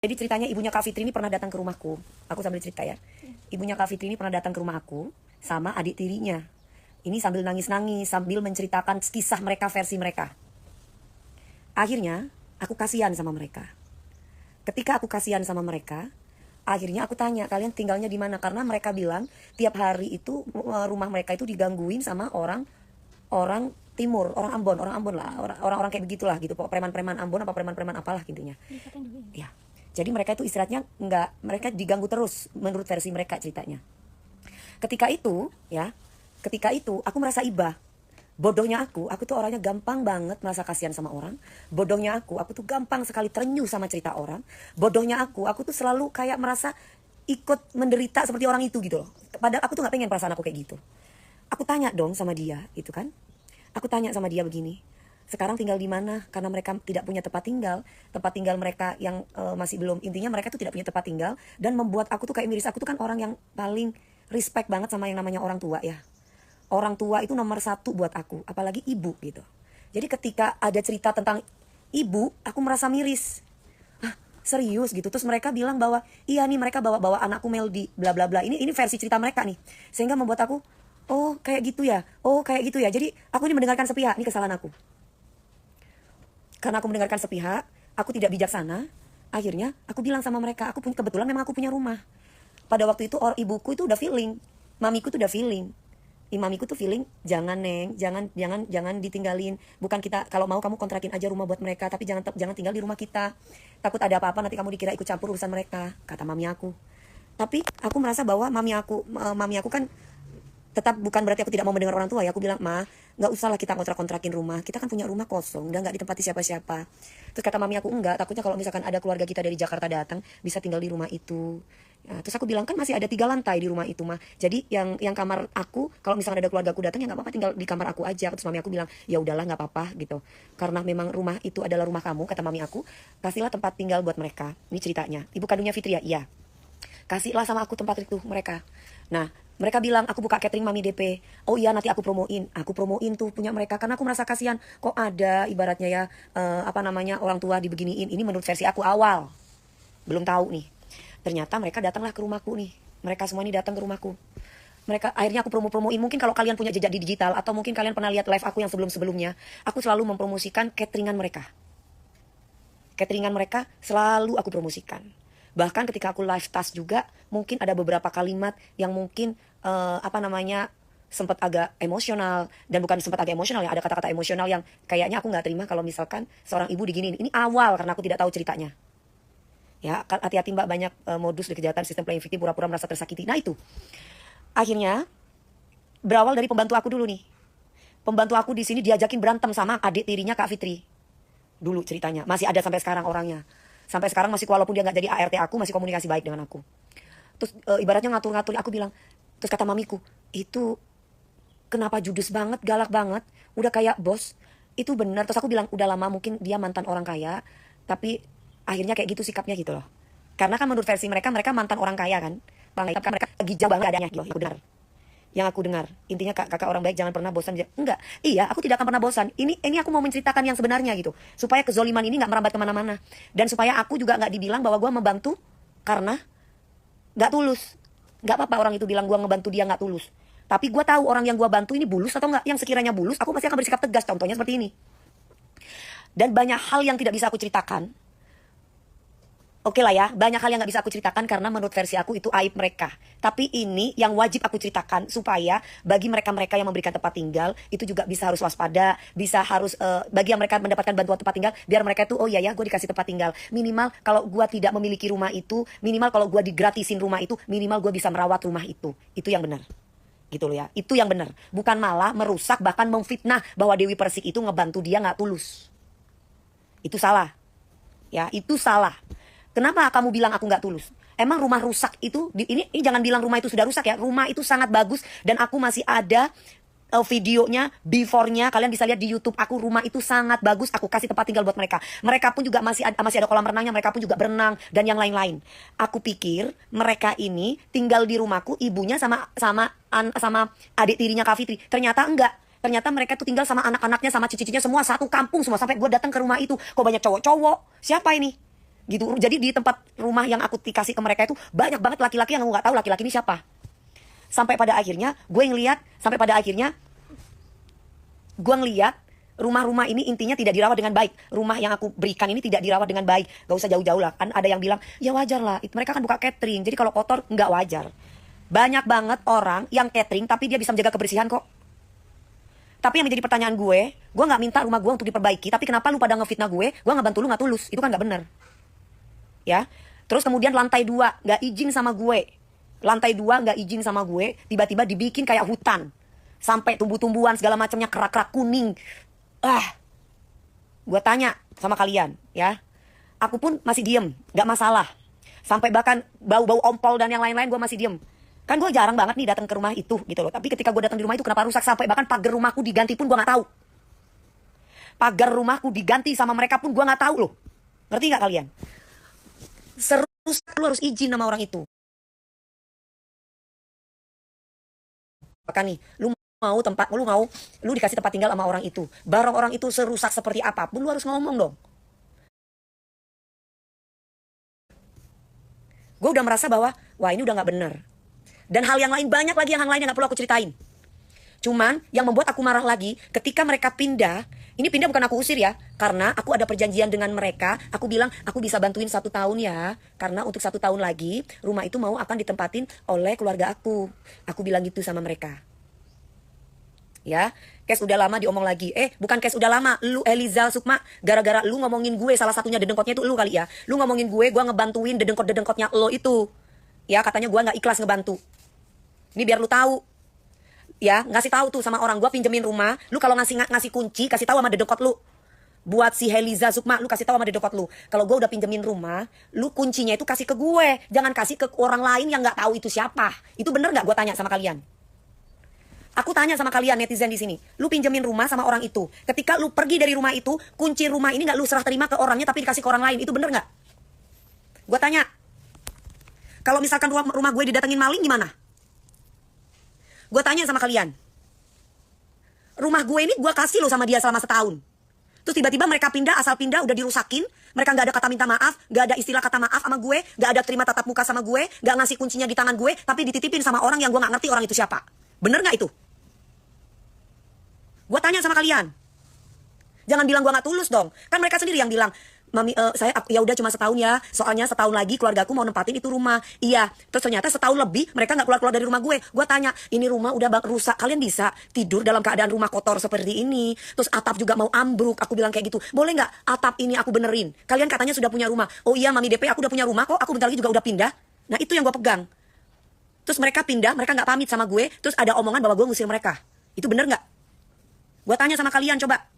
Jadi ceritanya ibunya Kak Fitri ini pernah datang ke rumahku. Aku sambil cerita ya. Ibunya Kak Fitri ini pernah datang ke rumah aku sama adik tirinya. Ini sambil nangis-nangis, sambil menceritakan kisah mereka, versi mereka. Akhirnya aku kasihan sama mereka. Ketika aku kasihan sama mereka, akhirnya aku tanya, kalian tinggalnya di mana? Karena mereka bilang tiap hari itu rumah mereka itu digangguin sama orang timur, orang Ambon lah, orang-orang kayak begitulah gitu, preman-preman Ambon apa preman-preman apalah intinya. Ya. Jadi mereka itu istirahatnya mereka diganggu terus menurut versi mereka ceritanya. Ketika itu aku merasa iba. Bodohnya aku tuh orangnya gampang banget merasa kasihan sama orang. Bodohnya aku tuh gampang sekali terenyuh sama cerita orang. Bodohnya aku tuh selalu kayak merasa ikut menderita seperti orang itu gitu loh. Padahal aku tuh gak pengen perasaan aku kayak gitu. Aku tanya dong sama dia, gitu kan. Aku tanya sama dia begini, sekarang tinggal di mana? Karena mereka tidak punya tempat tinggal mereka yang masih belum, intinya mereka tuh tidak punya tempat tinggal, dan membuat aku tuh kayak miris. Aku tuh kan orang yang paling respect banget sama yang namanya orang tua ya. Orang tua itu nomor satu buat aku, apalagi ibu gitu. Jadi ketika ada cerita tentang ibu, aku merasa miris. Ah, serius gitu. Terus mereka bilang bahwa iya nih, mereka bawa anakku Meldi, bla bla bla. Ini versi cerita mereka nih. Sehingga membuat aku, oh kayak gitu ya. Oh kayak gitu ya. Jadi aku ini mendengarkan sepihak, ini kesalahan aku. Karena aku mendengarkan sepihak, aku tidak bijaksana. Akhirnya aku bilang sama mereka, kebetulan memang aku punya rumah. Pada waktu itu ibuku itu udah feeling, mamiku tuh udah feeling. Mamiku tuh feeling, jangan Neng, jangan ditinggalin. Bukan kita, kalau mau kamu kontrakin aja rumah buat mereka, tapi jangan tinggal di rumah kita. Takut ada apa-apa nanti kamu dikira ikut campur urusan mereka, kata mami aku. Tapi aku merasa bahwa mami aku kan tetap, bukan berarti aku tidak mau mendengar orang tua ya. Aku bilang, ma, nggak usah lah kita kontrakin rumah, kita kan punya rumah kosong, udah nggak ditempati siapa-siapa. Terus kata mami aku, enggak, takutnya kalau misalkan ada keluarga kita dari Jakarta datang bisa tinggal di rumah itu. Ya, terus aku bilang, kan masih ada 3 lantai di rumah itu mah, jadi yang kamar aku, kalau misalkan ada keluarga aku datang ya nggak apa-apa, tinggal di kamar aku aja. Terus mami aku bilang, ya udahlah nggak apa-apa gitu, karena memang rumah itu adalah rumah kamu, kata mami aku, kasihlah tempat tinggal buat mereka. Ini ceritanya ibu kandungnya Fitri ya, iya, kasihlah sama aku tempat itu mereka. Nah, mereka bilang, aku buka catering mami DP. Oh iya, nanti aku promoin tuh punya mereka, karena aku merasa kasihan. Kok ada ibaratnya ya, orang tua dibeginiin. Ini menurut versi aku awal, belum tahu nih. Ternyata mereka datanglah ke rumahku nih. Mereka semua ini datang ke rumahku. Akhirnya aku promoin. Mungkin kalau kalian punya jejak di digital, atau mungkin kalian pernah lihat live aku yang sebelumnya, aku selalu mempromosikan cateringan mereka. Cateringan mereka selalu aku promosikan. Bahkan ketika aku live tas juga, mungkin ada beberapa kalimat yang mungkin sempat agak emosional. Dan bukan sempat agak emosional ya, ada kata-kata emosional yang kayaknya aku gak terima kalau misalkan seorang ibu diginiin. Ini awal karena aku tidak tahu ceritanya. Ya, hati-hati mbak, banyak modus di kejahatan sistem playing victim, pura-pura merasa tersakiti. Nah itu, akhirnya berawal dari pembantu aku dulu nih. Pembantu aku di sini diajakin berantem sama adik tirinya Kak Fitri. Dulu ceritanya, masih ada sampai sekarang orangnya. Sampai sekarang masih, walaupun dia gak jadi ART aku, masih komunikasi baik dengan aku. Terus ibaratnya ngatur-ngatur, aku bilang, terus kata mamiku, itu kenapa judes banget, galak banget, udah kayak bos. Itu benar. Terus aku bilang, udah lama mungkin dia mantan orang kaya, tapi akhirnya kayak gitu sikapnya gitu loh. Karena kan menurut versi mereka mantan orang kaya kan. Mereka lagi jauh banget adanya gitu. Yang aku dengar, intinya kakak orang baik jangan pernah bosan. Enggak, iya, aku tidak akan pernah bosan. Ini aku mau menceritakan yang sebenarnya gitu, supaya kezoliman ini nggak merambat kemana-mana, dan supaya aku juga nggak dibilang bahwa gue membantu karena nggak tulus. Nggak apa-apa orang itu bilang gue ngebantu dia nggak tulus, tapi gue tahu orang yang gue bantu ini bulus atau nggak. Yang sekiranya bulus, aku pasti akan bersikap tegas. Contohnya seperti ini. Dan banyak hal yang tidak bisa aku ceritakan. Oke lah ya, banyak hal yang gak bisa aku ceritakan karena menurut versi aku itu aib mereka. Tapi ini yang wajib aku ceritakan, supaya bagi mereka-mereka yang memberikan tempat tinggal, itu juga bisa harus waspada, bagi yang mereka mendapatkan bantuan tempat tinggal, biar mereka itu, oh iya ya, gue dikasih tempat tinggal. Minimal kalau gue tidak memiliki rumah itu, minimal kalau gue digratisin rumah itu, minimal gue bisa merawat rumah itu. Itu yang benar. Gitu loh ya, itu yang benar. Bukan malah merusak, bahkan memfitnah bahwa Dewi Persik itu ngebantu dia gak tulus. Itu salah. Ya, itu salah. Kenapa kamu bilang aku nggak tulus? Emang rumah rusak itu, ini jangan bilang rumah itu sudah rusak ya. Rumah itu sangat bagus, dan aku masih ada videonya, before-nya. Kalian bisa lihat di YouTube aku, rumah itu sangat bagus. Aku kasih tempat tinggal buat mereka. Mereka pun juga masih ada kolam renangnya, mereka pun juga berenang dan yang lain-lain. Aku pikir mereka ini tinggal di rumahku, ibunya sama adik tirinya Kak Fitri. Ternyata enggak. Ternyata mereka tuh tinggal sama anak-anaknya, sama cici-cicinya, semua satu kampung semua. Sampai gue datang ke rumah itu, kok banyak cowok-cowok. Siapa ini? gitu. Jadi di tempat rumah yang aku dikasih ke mereka itu banyak banget laki-laki yang aku nggak tahu laki-laki ini siapa. Sampai pada akhirnya gue ngeliat rumah-rumah ini intinya tidak dirawat dengan baik. Rumah yang aku berikan ini tidak dirawat dengan baik. Gak usah jauh-jauh lah. Kan ada yang bilang, ya wajar lah. Mereka kan buka catering. Jadi kalau kotor nggak wajar. Banyak banget orang yang catering tapi dia bisa menjaga kebersihan kok. Tapi yang menjadi pertanyaan gue nggak minta rumah gue untuk diperbaiki. Tapi kenapa lu pada ngefitnah gue nggak bantu lu nggak tulus. Itu kan nggak bener. Ya. Terus kemudian lantai 2 nggak izin sama gue. Lantai 2 nggak izin sama gue. Tiba-tiba dibikin kayak hutan. Sampai tumbuh-tumbuhan segala macamnya kerak-kerak kuning. Gue tanya sama kalian ya. Aku pun masih diem, gak masalah. Sampai bahkan bau-bau ompol dan yang lain-lain gue masih diem. Kan gue jarang banget nih datang ke rumah itu gitu loh. Tapi ketika gue datang di rumah itu kenapa rusak, sampai bahkan pagar rumahku diganti pun gue gak tahu. Pagar rumahku diganti sama mereka pun gue gak tahu loh. Ngerti gak kalian? Lu harus izin sama orang itu. Bahkan nih, lu dikasih tempat tinggal sama orang itu, barang orang itu serusak seperti apapun, lu harus ngomong dong. Gue udah merasa bahwa wah ini udah nggak bener. Dan hal yang lain, banyak lagi yang nggak perlu aku ceritain. Cuman yang membuat aku marah lagi ketika mereka pindah. Ini pindah bukan aku usir ya, karena aku ada perjanjian dengan mereka. Aku bilang aku bisa bantuin 1 tahun ya, karena untuk 1 tahun lagi rumah itu akan ditempatin oleh keluarga aku. Aku bilang gitu sama mereka. Ya, Kes udah lama diomong lagi. Bukan Kes udah lama, lu Eliza Sukma, gara-gara lu ngomongin gue, salah satunya dedengkotnya itu lu kali ya. Lu ngomongin gue ngebantuin dedengkotnya lo itu. Ya, katanya gue nggak ikhlas ngebantu. Ini biar lu tahu. Ya, ngasih tahu tuh sama orang, gue pinjemin rumah, lu kalau ngasih kunci, kasih tahu sama dedengkot lu. Buat si Eliza Sukma, lu kasih tahu sama dedengkot lu. Kalau gue udah pinjemin rumah, lu kuncinya itu kasih ke gue, jangan kasih ke orang lain yang nggak tahu itu siapa. Itu bener nggak, gue tanya sama kalian? Aku tanya sama kalian netizen di sini, lu pinjemin rumah sama orang itu. Ketika lu pergi dari rumah itu, kunci rumah ini nggak lu serah terima ke orangnya tapi dikasih ke orang lain. Itu bener nggak? Gue tanya. Kalau misalkan rumah gue didatengin maling gimana? Gue tanya sama kalian. Rumah gue ini gue kasih lo sama dia selama 1 tahun. Terus tiba-tiba mereka pindah, asal pindah udah dirusakin. Mereka nggak ada kata minta maaf, nggak ada istilah kata maaf sama gue, nggak ada terima tatap muka sama gue, nggak ngasih kuncinya di tangan gue, tapi dititipin sama orang yang gue nggak ngerti orang itu siapa. Bener nggak itu? Gue tanya sama kalian. Jangan bilang gue nggak tulus dong. Kan mereka sendiri yang bilang, Mami, saya ya udah cuma 1 tahun ya. Soalnya 1 tahun lagi keluargaku mau nempatin itu rumah. Iya. Terus ternyata 1 tahun lebih mereka nggak keluar dari rumah gue. Gue tanya, ini rumah udah rusak. Kalian bisa tidur dalam keadaan rumah kotor seperti ini. Terus atap juga mau ambruk. Aku bilang kayak gitu. Boleh nggak atap ini aku benerin? Kalian katanya sudah punya rumah. Oh iya Mami DP, aku udah punya rumah kok. Aku bentar lagi juga udah pindah. Nah itu yang gue pegang. Terus mereka pindah, mereka nggak pamit sama gue. Terus ada omongan bahwa gue ngusir mereka. Itu bener nggak? Gue tanya sama kalian coba.